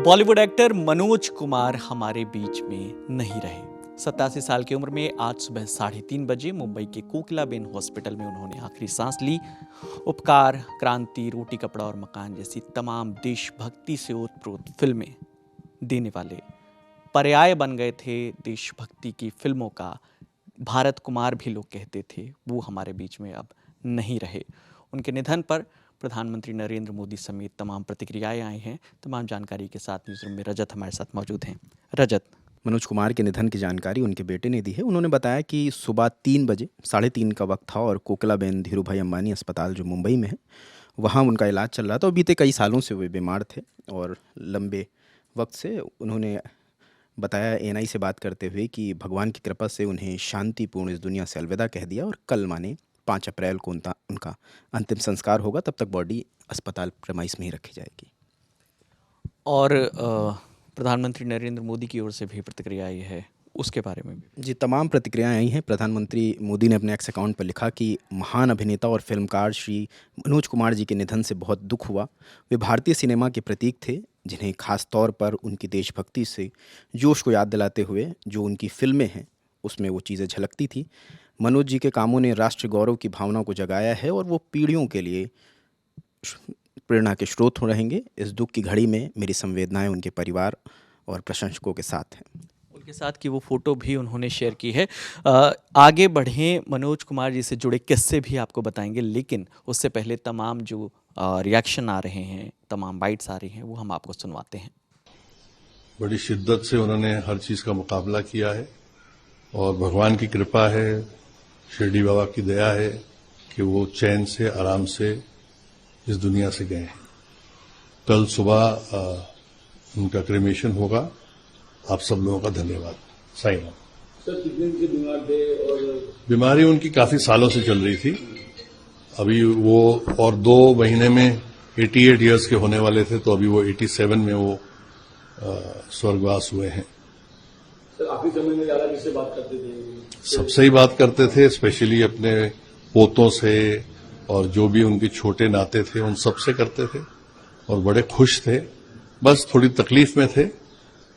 Bollywood actor Manoj Kumar हमारे बीच में नहीं रहे। 87 साल की उम्र में आज सुबह 3:30 बजे मुंबई के कोकिलाबेन हॉस्पिटल में उन्होंने आखिरी सांस ली। उपकार, क्रांति, रोटी कपड़ा और मकान जैसी तमाम देशभक्ति से ओतप्रोत फिल्में देने वाले पर्याय बन गए थे देशभक्ति की फिल्मों का। भारत कुमार भी लोग कहते थे, वो हमारे बीच में अब नहीं रहे। उनके निधन पर प्रधानमंत्री नरेंद्र मोदी समेत तमाम प्रतिक्रियाएं आई हैं। तमाम जानकारी के साथ न्यूज़ रूम में रजत हमारे साथ मौजूद हैं। रजत, मनोज कुमार के निधन की जानकारी उनके बेटे ने दी है। उन्होंने बताया कि सुबह 3 बजे 3:30 का वक्त था और कोकिलाबेन धीरूभाई अंबानी अस्पताल जो मुंबई में है, वहाँ उनका इलाज चल रहा था और बीते कई सालों से वे बीमार थे और लंबे वक्त से उन्होंने बताया एएनआई से बात करते हुए कि भगवान की कृपा से उन्हें शांतिपूर्ण इस दुनिया से अलविदा कह दिया और कल माने 5 अप्रैल को उनका अंतिम संस्कार होगा। तब तक बॉडी अस्पताल प्रेमाइस में ही रखी जाएगी। और प्रधानमंत्री नरेंद्र मोदी की ओर से भी प्रतिक्रिया आई है, उसके बारे में भी जी, तमाम प्रतिक्रियाएं आई हैं। प्रधानमंत्री मोदी ने अपने एक्स अकाउंट पर लिखा कि महान अभिनेता और फिल्मकार श्री मनोज कुमार जी के निधन से बहुत दुख हुआ। वे भारतीय सिनेमा के प्रतीक थे, जिन्हें खास तौर पर उनकी देशभक्ति से जोश को याद दिलाते हुए जो उनकी फिल्में हैं उसमें वो चीज़ें झलकती थी। मनोज जी के कामों ने राष्ट्र गौरव की भावना को जगाया है और वो पीढ़ियों के लिए प्रेरणा के स्रोत हो रहेंगे। इस दुख की घड़ी में मेरी संवेदनाएं उनके परिवार और प्रशंसकों के साथ हैं। उनके साथ की वो फोटो भी उन्होंने शेयर की है। आगे बढ़ें, मनोज कुमार जी से जुड़े किस्से भी आपको बताएंगे, लेकिन उससे पहले तमाम जो रिएक्शन आ रहे हैं, तमाम बाइट्स आ रही हैं, वो हम आपको सुनवाते हैं। बड़ी शिद्दत से उन्होंने हर चीज़ का मुकाबला किया है और भगवान की कृपा है, शिरडी बाबा की दया है कि वो चैन से, आराम से इस दुनिया से गए हैं। कल सुबह उनका क्रेमेशन होगा। आप सब लोगों का धन्यवाद। साईं राम। सर, कितने दिन से बीमार थे? और बीमारी उनकी काफी सालों से चल रही थी। अभी वो और 2 महीने में 88 इयर्स के होने वाले थे, तो अभी वो 87 में वो स्वर्गवास हुए हैं। सर, आखिरी समय में ज्यादा किससे बात करते थे? सबसे ही बात करते थे, स्पेशली अपने पोतों से और जो भी उनके छोटे नाते थे उन सब से करते थे और बड़े खुश थे। बस थोड़ी तकलीफ में थे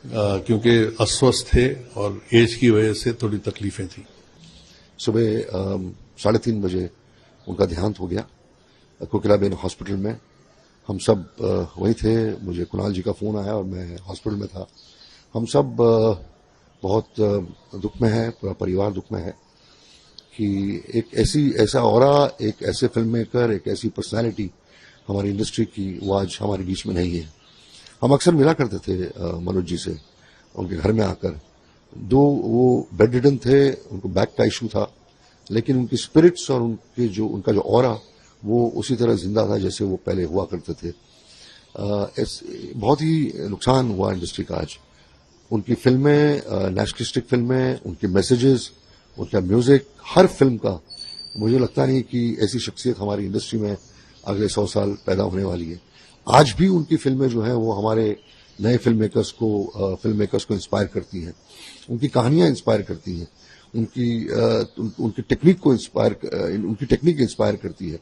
क्योंकि अस्वस्थ थे और एज की वजह से थोड़ी तकलीफें थी। सुबह 3:30 बजे उनका देहांत हो गया कोकिलाबेन हॉस्पिटल में। हम सब वहीं थे। मुझे कुणाल जी का फोन आया और मैं हॉस्पिटल में था। हम सब बहुत दुख में है, पूरा परिवार दुख में है कि एक ऐसा ऑरा, एक ऐसे फिल्म मेकर, एक ऐसी पर्सनालिटी हमारी इंडस्ट्री की वो आज हमारे बीच में नहीं है। हम अक्सर मिला करते थे मनोज जी से उनके घर में आकर। दो वो बेड रिडन थे, उनको बैक का इशू था, लेकिन उनकी स्पिरिट्स और उनका जो ऑरा वो उसी तरह जिंदा था जैसे वो पहले हुआ करते थे। बहुत ही नुकसान हुआ इंडस्ट्री का आज। उनकी फिल्में, नेशनलिस्टिक फिल्में, उनके मैसेजेस, उनका म्यूजिक, हर फिल्म का मुझे लगता नहीं कि ऐसी शख्सियत हमारी इंडस्ट्री में अगले 100 साल पैदा होने वाली है। आज भी उनकी फिल्में जो हैं वो हमारे नए फिल्म मेकर्स को इंस्पायर करती हैं। उनकी कहानियां इंस्पायर करती हैं। उनकी टेक्निक इंस्पायर करती है।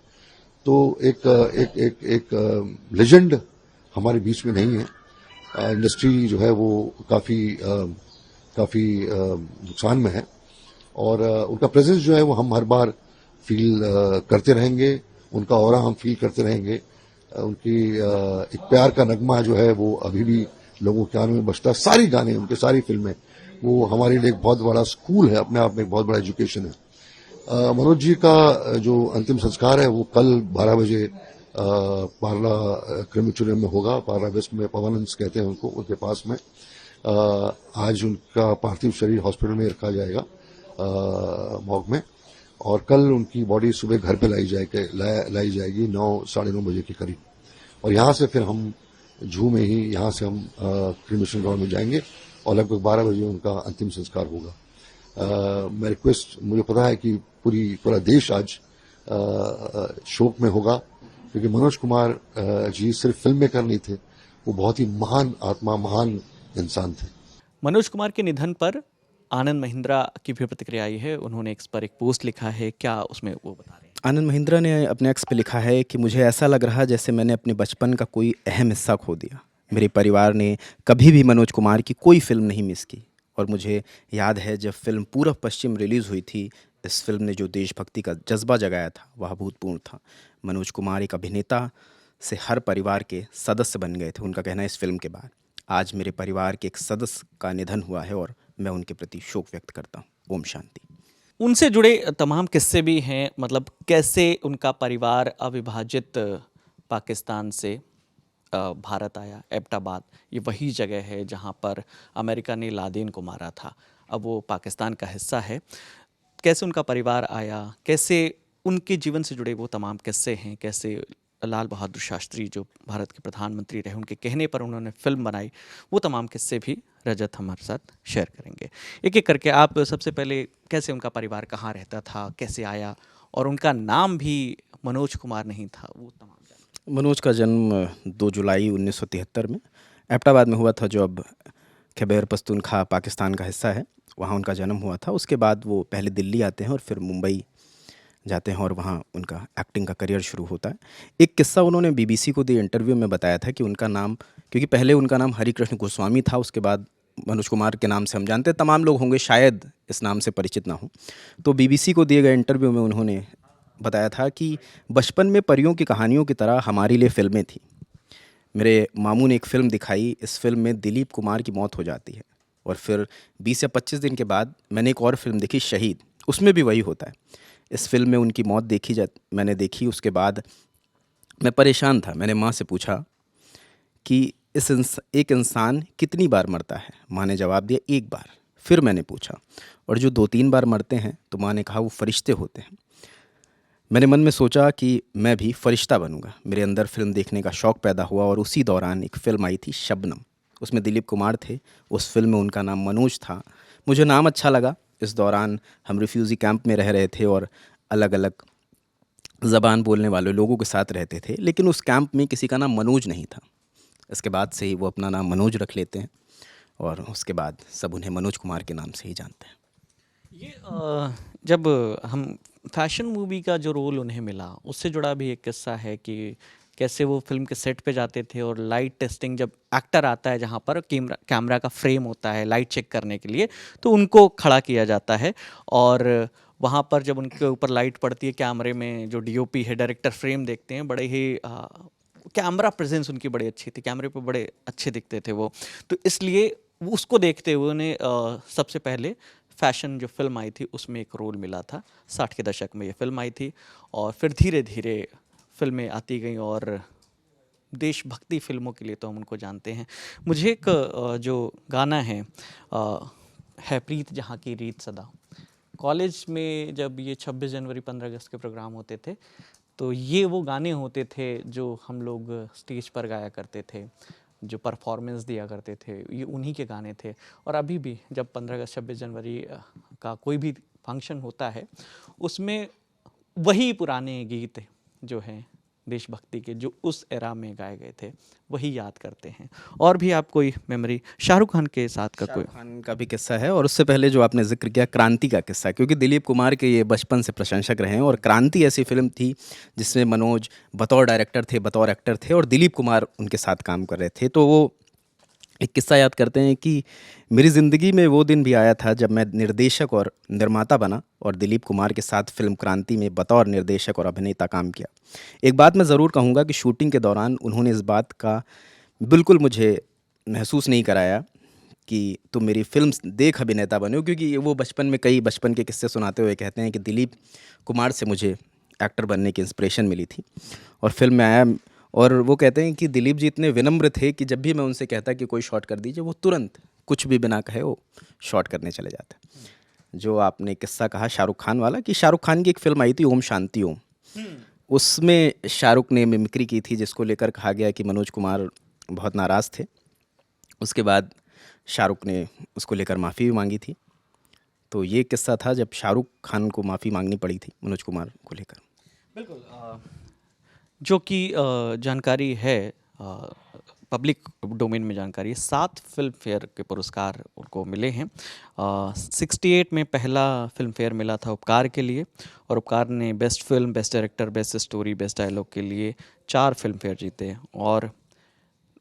तो एक लेजेंड हमारे बीच में नहीं है। इंडस्ट्री जो है वो काफी नुकसान में है और उनका प्रेजेंस जो है वो हम हर बार फील करते रहेंगे। उनका ऑरा हम फील करते रहेंगे। उनकी एक प्यार का नगमा जो है वो अभी भी लोगों के कानों में बजता है। सारी गाने, उनके सारी फिल्में, वो हमारे लिए एक बहुत बड़ा स्कूल है, अपने आप में एक बहुत बड़ा एजुकेशन है। मनोज जी का जो अंतिम संस्कार है वो कल 12 बजे पार्ला क्रेमेटोरियम में होगा। पार्ला वेस्ट में पवानंस कहते हैं उनको, उनके पास में। आज उनका पार्थिव शरीर हॉस्पिटल में रखा जाएगा मॉर्ग में, और कल उनकी बॉडी सुबह घर पे लाई जाएगी 9-9:30 बजे के करीब। और यहाँ से फिर हम जू में ही यहाँ से हम क्रिमेशन ग्राउंड में जाएंगे और लगभग 12 बजे उनका अंतिम संस्कार होगा। मैं रिक्वेस्ट, मुझे पता है कि पूरा देश आज शोक में होगा, क्योंकि मनोज कुमार जी सिर्फ फिल्म मेकर नहीं थे, वो बहुत ही महान आत्मा, महान इंसान थे। मनोज कुमार के निधन पर आनंद महिंद्रा की भी प्रतिक्रिया आई है। उन्होंने एक्स पर एक पोस्ट लिखा है, क्या उसमें वो बता रहे हैं? आनंद महिंद्रा ने अपने एक्स पे लिखा है कि मुझे ऐसा लग रहा जैसे मैंने अपने बचपन का कोई अहम हिस्सा खो दिया। मेरे परिवार ने कभी भी मनोज कुमार की कोई फ़िल्म नहीं मिस की और मुझे याद है जब फ़िल्म पूरब पश्चिम रिलीज़ हुई थी, इस फ़िल्म ने जो देशभक्ति का जज़्बा जगाया था, वह अभूतपूर्व था। मनोज कुमार एक अभिनेता से हर परिवार के सदस्य बन गए थे, उनका कहना है इस फ़िल्म के बाद। आज मेरे परिवार के एक सदस्य का निधन हुआ है और मैं उनके प्रति शोक व्यक्त करता हूँ। ओम शांति। उनसे जुड़े तमाम किस्से भी हैं, मतलब कैसे उनका परिवार अविभाजित पाकिस्तान से भारत आया। एबटाबाद ये वही जगह है जहाँ पर अमेरिका ने लादेन को मारा था, अब वो पाकिस्तान का हिस्सा है। कैसे उनका परिवार आया, कैसे उनके जीवन से जुड़े वो तमाम किस्से हैं, कैसे लाल बहादुर शास्त्री जो भारत के प्रधानमंत्री रहे, उनके कहने पर उन्होंने फिल्म बनाई, वो तमाम किस्से भी रजत हमारे साथ शेयर करेंगे। एक एक करके आप सबसे पहले कैसे उनका परिवार कहाँ रहता था, कैसे आया, और उनका नाम भी मनोज कुमार नहीं था, वो तमाम जान। मनोज का जन्म 2 जुलाई 1973 में एबटाबाद में हुआ था, जो अब खैबर पख्तूनख्वा पाकिस्तान का हिस्सा है, वहाँ उनका जन्म हुआ था। उसके बाद वो पहले दिल्ली आते हैं और फिर मुंबई जाते हैं और वहाँ उनका एक्टिंग का करियर शुरू होता है। एक किस्सा उन्होंने बीबीसी को दिए इंटरव्यू में बताया था कि उनका नाम, क्योंकि पहले उनका नाम हरिकृष्ण गोस्वामी था, उसके बाद मनोज कुमार के नाम से हम जानते हैं, तमाम लोग होंगे शायद इस नाम से परिचित ना हो। तो बीबीसी को दिए गए इंटरव्यू में उन्होंने बताया था कि बचपन में परियों की कहानियों की तरह हमारे लिए फ़िल्में थी। मेरे मामू ने एक फ़िल्म दिखाई, इस फ़िल्म में दिलीप कुमार की मौत हो जाती है और फिर 20 या 25 दिन के बाद मैंने एक और फ़िल्म देखी शहीद, उसमें भी वही होता है। इस फ़िल्म में उनकी मौत मैंने देखी, उसके बाद मैं परेशान था। मैंने माँ से पूछा कि एक इंसान कितनी बार मरता है? माँ ने जवाब दिया, एक बार। फिर मैंने पूछा, और जो 2-3 बार मरते हैं? तो माँ ने कहा, वो फरिश्ते होते हैं। मैंने मन में सोचा कि मैं भी फरिश्ता बनूंगा। मेरे अंदर फ़िल्म देखने का शौक़ पैदा हुआ और उसी दौरान एक फ़िल्म आई थी शबनम, उसमें दिलीप कुमार थे। उस फ़िल्म में उनका नाम मनोज था। मुझे नाम अच्छा लगा। इस दौरान हम रिफ्यूज़ी कैंप में रह रहे थे और अलग अलग ज़बान बोलने वाले लोगों के साथ रहते थे, लेकिन उस कैंप में किसी का नाम मनोज नहीं था। इसके बाद से ही वो अपना नाम मनोज रख लेते हैं और उसके बाद सब उन्हें मनोज कुमार के नाम से ही जानते हैं। ये जब हम फैशन मूवी का जो रोल उन्हें मिला, उससे जुड़ा भी एक किस्सा है कि कैसे वो फिल्म के सेट पे जाते थे और लाइट टेस्टिंग, जब एक्टर आता है जहाँ पर कैमरा का फ्रेम होता है लाइट चेक करने के लिए, तो उनको खड़ा किया जाता है और वहाँ पर जब उनके ऊपर लाइट पड़ती है कैमरे में, जो डीओपी है, डायरेक्टर फ्रेम देखते हैं, बड़े ही कैमरा प्रेजेंस उनकी बड़ी अच्छी थी, कैमरे पे बड़े अच्छे दिखते थे वो। तो इसलिए उसको देखते हुए उन्हें सबसे पहले फैशन जो फिल्म आई थी उसमें एक रोल मिला था। 60 के दशक में ये फिल्म आई थी और फिर धीरे धीरे फिल्में आती गईं और देशभक्ति फिल्मों के लिए तो हम उनको जानते हैं। मुझे एक जो गाना है प्रीत जहाँ की रीत सदा, कॉलेज में जब ये 26 जनवरी 15 अगस्त के प्रोग्राम होते थे, तो ये वो गाने होते थे जो हम लोग स्टेज पर गाया करते थे, जो परफॉर्मेंस दिया करते थे, ये उन्हीं के गाने थे। और अभी भी जब 15 अगस्त 26 जनवरी का कोई भी फंक्शन होता है, उसमें वही पुराने गीत जो हैं देशभक्ति के, जो उस एरा में गाए गए थे, वही याद करते हैं। और भी आप कोई मेमोरी शाहरुख खान के साथ का? कोई शाहरुख खान का भी किस्सा है और उससे पहले जो आपने जिक्र किया क्रांति का किस्सा, क्योंकि दिलीप कुमार के ये बचपन से प्रशंसक रहे हैं और क्रांति ऐसी फिल्म थी जिसमें मनोज बतौर डायरेक्टर थे, बतौर एक्टर थे और दिलीप कुमार उनके साथ काम कर रहे थे। तो वो एक किस्सा याद करते हैं कि मेरी ज़िंदगी में वो दिन भी आया था जब मैं निर्देशक और निर्माता बना और दिलीप कुमार के साथ फिल्म क्रांति में बतौर निर्देशक और अभिनेता काम किया। एक बात मैं ज़रूर कहूँगा कि शूटिंग के दौरान उन्होंने इस बात का बिल्कुल मुझे महसूस नहीं कराया कि तुम मेरी फिल्म देख अभिनेता बनो, क्योंकि वो बचपन में कई बचपन के किस्से सुनाते हुए कहते हैं कि दिलीप कुमार से मुझे एक्टर बनने की इंस्पिरेशन मिली थी और फिल्म में आया। और वो कहते हैं कि दिलीप जी इतने विनम्र थे कि जब भी मैं उनसे कहता कि कोई शॉट कर दीजिए, वो तुरंत कुछ भी बिना कहे वो शॉट करने चले जाते। जो आपने किस्सा कहा शाहरुख खान वाला, कि शाहरुख खान की एक फ़िल्म आई थी ओम शांति ओम, उसमें शाहरुख ने मिमिक्री की थी जिसको लेकर कहा गया कि मनोज कुमार बहुत नाराज़ थे। उसके बाद शाहरुख ने उसको लेकर माफ़ी भी मांगी थी। तो ये किस्सा था जब शाहरुख खान को माफ़ी मांगनी पड़ी थी मनोज कुमार को लेकर। बिल्कुल, जो कि जानकारी है, पब्लिक डोमेन में जानकारी है, 7 फिल्म फेयर के पुरस्कार उनको मिले हैं। 68 में पहला फिल्म फेयर मिला था उपकार के लिए और उपकार ने best film, best director, best story, best dialogue के लिए 4 फिल्म फेयर जीते। और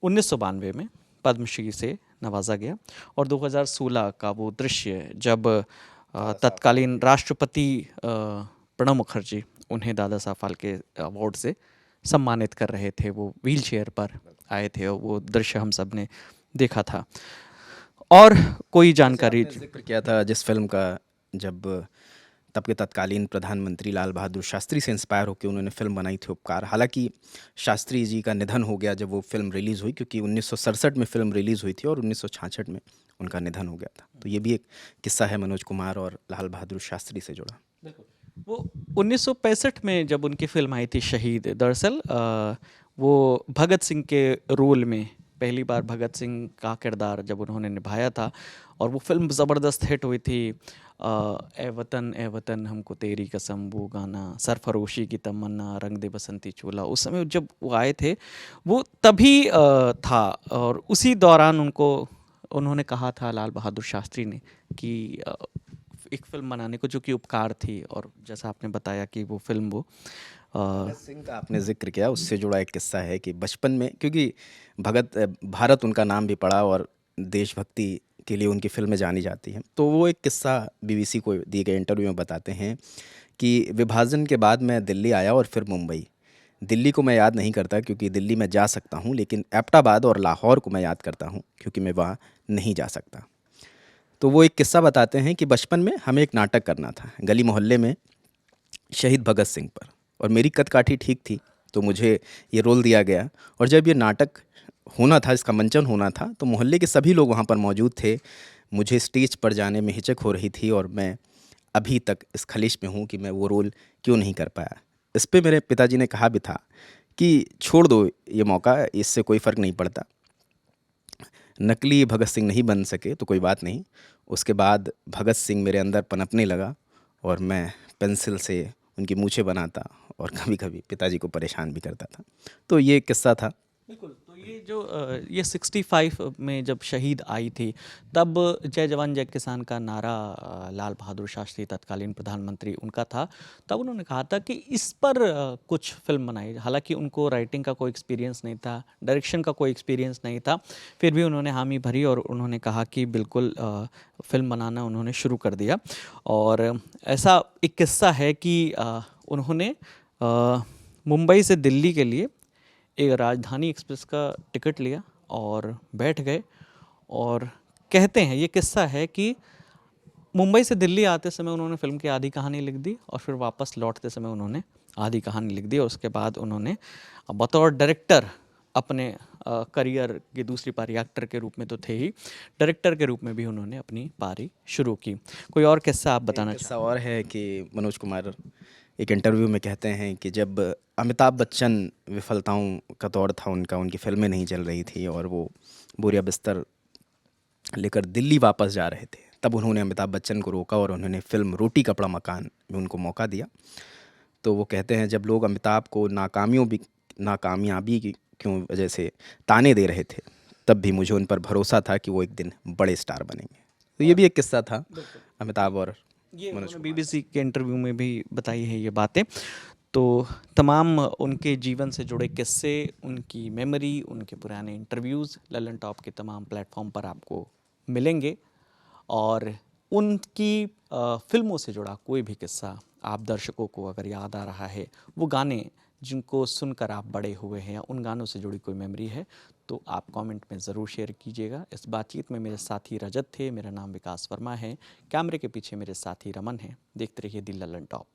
1992 में पद्मश्री से नवाजा गया और 2016 का वो दृश्य जब तत्कालीन राष्ट्रपति प्रणब मुखर्जी उन्हें दादा साहब फाल्के अवार्ड से सम्मानित कर रहे थे, वो व्हील चेयर पर आए थे और वो दृश्य हम सब ने देखा था। और कोई जानकारी आपने जिक्र किया था जिस फिल्म का, जब तब के तत्कालीन प्रधानमंत्री लाल बहादुर शास्त्री से इंस्पायर होकर उन्होंने फिल्म बनाई थी उपकार। हालांकि शास्त्री जी का निधन हो गया जब वो फिल्म रिलीज़ हुई, क्योंकि 1967 में फिल्म रिलीज़ हुई थी और 1966 में उनका निधन हो गया था। तो ये भी एक किस्सा है मनोज कुमार और लाल बहादुर शास्त्री से जुड़ा। वो 1965 में जब उनकी फिल्म आई थी शहीद, दरअसल वो भगत सिंह के रोल में पहली बार भगत सिंह का किरदार जब उन्होंने निभाया था और वो फिल्म ज़बरदस्त हिट हुई थी। ए वतन हमको तेरी कसम, वो गाना, सरफरोशी की तमन्ना, रंग दे बसंती चोला, उस समय जब वो आए थे वो तभी था। और उसी दौरान उन्होंने कहा था लाल बहादुर शास्त्री ने कि एक फिल्म बनाने को जो कि उपकार थी, और जैसा आपने बताया कि वो फिल्म भगत सिंह का आपने जिक्र किया, उससे जुड़ा एक किस्सा है कि बचपन में, क्योंकि भारत उनका नाम भी पड़ा और देशभक्ति के लिए उनकी फिल्में जानी जाती हैं, तो वो एक किस्सा बीबीसी को दिए गए इंटरव्यू में बताते हैं कि विभाजन के बाद मैं दिल्ली आया और फिर मुंबई। दिल्ली को मैं याद नहीं करता क्योंकि दिल्ली में जा सकता हूँ, लेकिन एबटाबाद और लाहौर को मैं याद करता हूँ क्योंकि मैं वहाँ नहीं जा सकता। तो वो एक किस्सा बताते हैं कि बचपन में हमें एक नाटक करना था गली मोहल्ले में शहीद भगत सिंह पर, और मेरी कदकाठी ठीक थी तो मुझे ये रोल दिया गया। और जब ये नाटक होना था, इसका मंचन होना था, तो मोहल्ले के सभी लोग वहाँ पर मौजूद थे। मुझे स्टेज पर जाने में हिचक हो रही थी और मैं अभी तक इस खलिश में हूँ कि मैं वो रोल क्यों नहीं कर पाया। इस पे मेरे पिताजी ने कहा भी था कि छोड़ दो ये मौका, इससे कोई फ़र्क नहीं पड़ता, नकली भगत सिंह नहीं बन सके तो कोई बात नहीं। उसके बाद भगत सिंह मेरे अंदर पनपने लगा और मैं पेंसिल से उनकी मूछें बनाता और कभी कभी पिताजी को परेशान भी करता था। तो ये किस्सा था। बिल्कुल। तो ये जो ये 65 में जब शहीद आई थी, तब जय जवान जय किसान का नारा लाल बहादुर शास्त्री तत्कालीन प्रधानमंत्री उनका था। तब उन्होंने कहा था कि इस पर कुछ फिल्म बनाई। हालांकि उनको राइटिंग का कोई एक्सपीरियंस नहीं था, डायरेक्शन का कोई एक्सपीरियंस नहीं था, फिर भी उन्होंने हामी भरी और उन्होंने कहा कि बिल्कुल फिल्म बनाना उन्होंने शुरू कर दिया। और ऐसा एक किस्सा है कि उन्होंने मुंबई से दिल्ली के लिए एक राजधानी एक्सप्रेस का टिकट लिया और बैठ गए। और कहते हैं, ये किस्सा है कि मुंबई से दिल्ली आते समय उन्होंने फिल्म की आधी कहानी लिख दी और फिर वापस लौटते समय उन्होंने आधी कहानी लिख दी। और उसके बाद उन्होंने बतौर डायरेक्टर अपने करियर की दूसरी पारी, एक्टर के रूप में तो थे ही, डायरेक्टर के रूप में भी उन्होंने अपनी पारी शुरू की। कोई और किस्सा आप बताना एक किस्सा और है कि मनोज कुमार एक इंटरव्यू में कहते हैं कि जब अमिताभ बच्चन विफलताओं का दौर था उनका, उनकी फिल्में नहीं चल रही थी और वो बोरिया बिस्तर लेकर दिल्ली वापस जा रहे थे, तब उन्होंने अमिताभ बच्चन को रोका और उन्होंने फिल्म रोटी कपड़ा मकान में उनको मौका दिया। तो वो कहते हैं जब लोग अमिताभ को नाकामयाबी की क्यों वजह से ताने दे रहे थे, तब भी मुझे उन पर भरोसा था कि वो एक दिन बड़े स्टार बनेंगे। तो ये भी एक किस्सा था अमिताभ और ये बीबीसी के इंटरव्यू में भी बताई है ये बातें। तो तमाम उनके जीवन से जुड़े किस्से, उनकी मेमोरी, उनके पुराने इंटरव्यूज़ ललन टॉप के तमाम प्लेटफॉर्म पर आपको मिलेंगे। और उनकी फिल्मों से जुड़ा कोई भी किस्सा आप दर्शकों को अगर याद आ रहा है, वो गाने जिनको सुनकर आप बड़े हुए हैं या उन गानों से जुड़ी कोई मेमोरी है, तो आप कमेंट में ज़रूर शेयर कीजिएगा। इस बातचीत में मेरे साथी रजत थे, मेरा नाम विकास वर्मा है, कैमरे के पीछे मेरे साथी रमन हैं। देखते रहिए दी ललन टॉप।